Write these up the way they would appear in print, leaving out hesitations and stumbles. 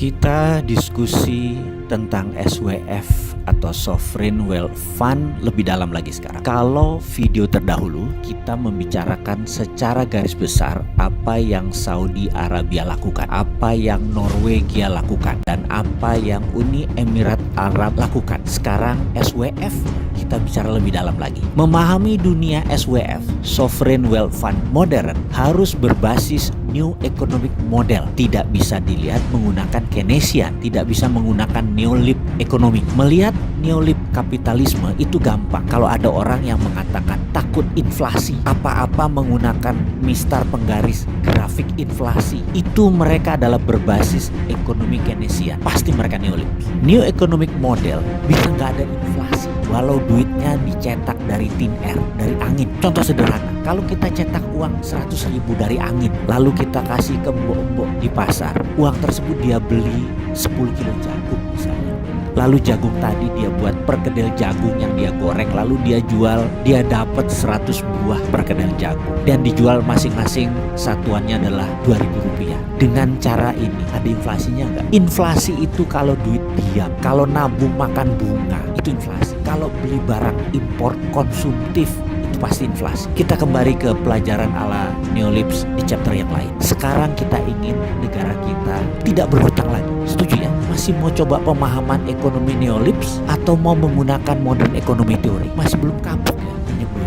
Kita diskusi tentang SWF atau Sovereign Wealth Fund lebih dalam lagi sekarang. Kalau video terdahulu kita membicarakan secara garis besar apa yang Saudi Arabia lakukan, apa yang Norwegia lakukan, dan apa yang Uni Emirat Arab lakukan. Sekarang SWF kita bicara lebih dalam lagi. Memahami dunia SWF, Sovereign Wealth Fund modern, harus berbasis New Economic Model. Tidak bisa dilihat menggunakan Keynesian, tidak bisa menggunakan Neolib ekonomi. Melihat Neolib kapitalisme itu gampang. Kalau ada orang yang mengatakan takut inflasi, apa-apa menggunakan mistar penggaris grafik inflasi, itu mereka adalah berbasis ekonomi Keynesian. Pasti mereka Neolib. New Economic Model bisa nggak ada inflasi walau duitnya dicetak dari tin air, dari angin. Contoh sederhana, kalau kita cetak uang 100.000 dari angin, lalu kita kasih ke mbok-mbok di pasar, uang tersebut dia beli 10 kilo jagung misalnya. Lalu jagung tadi dia buat perkedel jagung yang dia goreng, lalu dia jual, dia dapat 100 buah perkedel jagung dan dijual masing-masing satuannya adalah Rp2.000. Dengan cara ini ada inflasinya enggak? Inflasi itu kalau duit diam, kalau nabung makan bunga itu inflasi. Kalau beli barang impor konsumtif itu pasti inflasi. Kita kembali ke pelajaran ala Neolibs di chapter yang lain. Sekarang kita ingin negara kita tidak berhutang lagi. Setuju ya? Masih mau coba pemahaman ekonomi Neolibs atau mau menggunakan modern ekonomi teori? Masih belum kapok ya?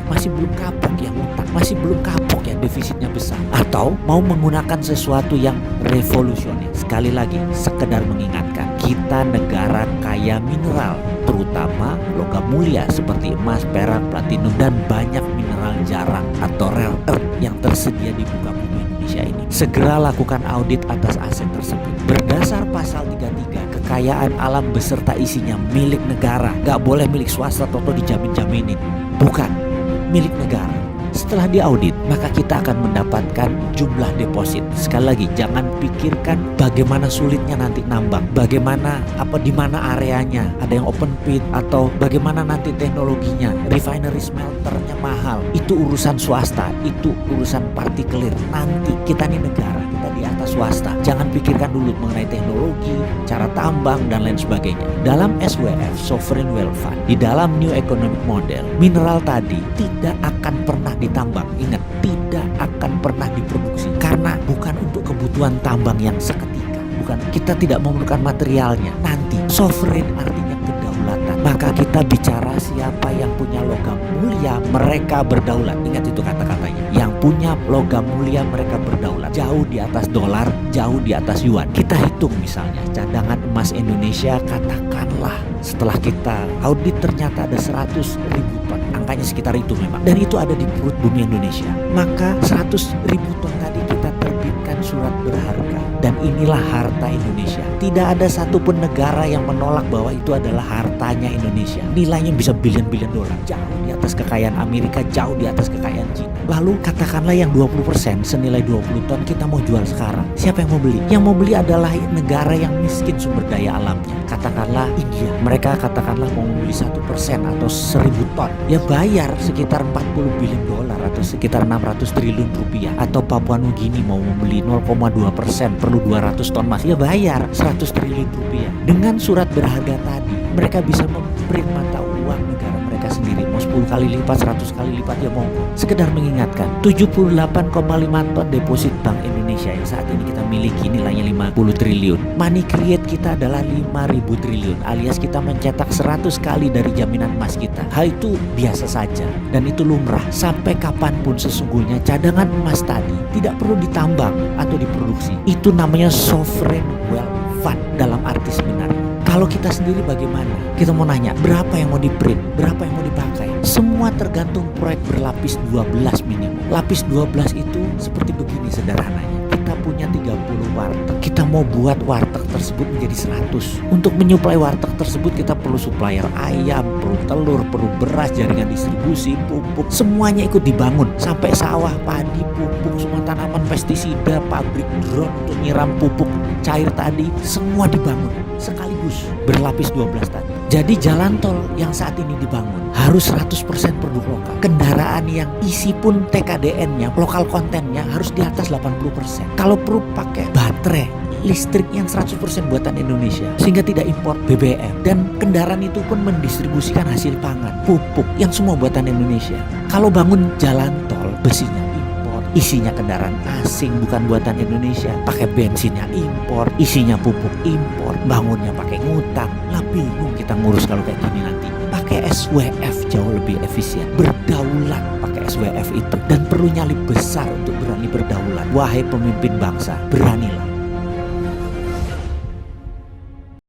Masih belum kapok ya hutang? Masih belum kapok ya defisitnya besar? Atau mau menggunakan sesuatu yang revolusioner? Sekali lagi, sekedar mengingatkan, kita negara kaya mineral, terutama logam mulia seperti emas, perak, platinum, dan banyak mineral jarang atau rare earth yang tersedia di muka bumi Indonesia ini. Segera lakukan audit atas aset tersebut. Berdasar pasal 33, kekayaan alam beserta isinya milik negara. Gak boleh milik swasta atau dijamin-jaminin. Bukan, milik negara. Setelah diaudit, maka kita akan mendapatkan jumlah deposit. Sekali lagi, jangan pikirkan bagaimana sulitnya nanti nambang, bagaimana di mana areanya, ada yang open pit atau bagaimana nanti teknologinya, refinery smelternya mahal. Itu urusan swasta, itu urusan partikelir. Nanti kita nih negara, kita di atas swasta. Jangan pikirkan dulu mengenai teknologi, cara tambang dan lain sebagainya. Dalam SWF, Sovereign Wealth Fund, di dalam New Economic Model, mineral tadi tidak akan pernah ditambang. Ingat, tidak akan pernah diproduksi karena bukan untuk kebutuhan tambang yang seketika. Bukan, kita tidak memerlukan materialnya. Nanti sovereign artinya kedaulatan. Maka kita bicara siapa yang punya logam mulia, mereka berdaulat. Ingat itu kata-katanya. Yang punya logam mulia mereka berdaulat. Jauh di atas dolar, jauh di atas yuan. Kita hitung misalnya cadangan emas Indonesia, katakanlah setelah kita audit ternyata ada 100.000 ton. Angkanya sekitar itu memang. Dan itu ada di perut bumi Indonesia. Maka 100.000 ton tadi kita terbitkan surat berharga. Dan inilah harta Indonesia. Tidak ada satupun negara yang menolak bahwa itu adalah hartanya Indonesia. Nilainya bisa bilion-bilion dolar. Jauh di atas kekayaan Amerika, jauh di atas kekayaan Cina. Lalu katakanlah yang 20% senilai 20 ton kita mau jual sekarang. Siapa yang mau beli? Yang mau beli adalah negara yang miskin sumber daya alamnya. Katakanlah India. Mereka katakanlah mau membeli 1% atau 1.000 ton. Ya bayar sekitar 40 bilion dolar atau sekitar 600 triliun rupiah. Atau Papua Nugini mau membeli 0,2%, perlu 200 ton emas. Ya bayar 100 triliun rupiah. Dengan surat berharga tadi, mereka bisa memprint mata uang negara mereka sendiri. Mau 10 kali lipat, 100 kali lipat, ya mau. Sekedar mengingatkan, 78,5 ton deposit Bank Indonesia yang saat ini kita miliki nilainya 50 triliun. Money create kita adalah 5.000 triliun, alias kita mencetak 100 kali dari jaminan emas kita. Hal itu biasa saja dan itu lumrah. Sampai kapanpun sesungguhnya cadangan emas tadi tidak perlu ditambang atau diproduksi. Itu namanya sovereign wealth fund dalam arti sebenarnya. Kalau kita sendiri bagaimana? Kita mau nanya, berapa yang mau di-print? Berapa yang mau dipakai? Semua tergantung proyek berlapis 12 minimum. Lapis 12 itu seperti begini sederhananya. Kita punya 30 warteg. Kita mau buat warteg tersebut menjadi 100. Untuk menyuplai warteg tersebut kita perlu supplier ayam, perlu telur, perlu beras, jaringan distribusi, pupuk. Semuanya ikut dibangun. Sampai sawah, padi, pupuk, semua tanaman, pestisida, pabrik drone untuk nyiram pupuk cair tadi. Semua dibangun sekaligus berlapis 12 tadi. Jadi jalan tol yang saat ini dibangun harus 100% produk lokal. Kendaraan yang isi pun TKDN-nya, lokal kontennya harus di atas 80%. Kalau perlu pakai baterai listrik yang 100% buatan Indonesia, sehingga tidak impor BBM. Dan kendaraan itu pun mendistribusikan hasil pangan, pupuk yang semua buatan Indonesia. Kalau bangun jalan tol, besinya impor, isinya kendaraan asing bukan buatan Indonesia, pakai bensinnya impor, isinya pupuk impor, bangunnya pakai ngutang. Lah bingung kita ngurus kalau kayak gini nanti. Pakai SWF jauh lebih efisien, berdaulat pakai SWF itu, dan perlu nyali besar untuk berani berdaulat. Wahai pemimpin bangsa, beranilah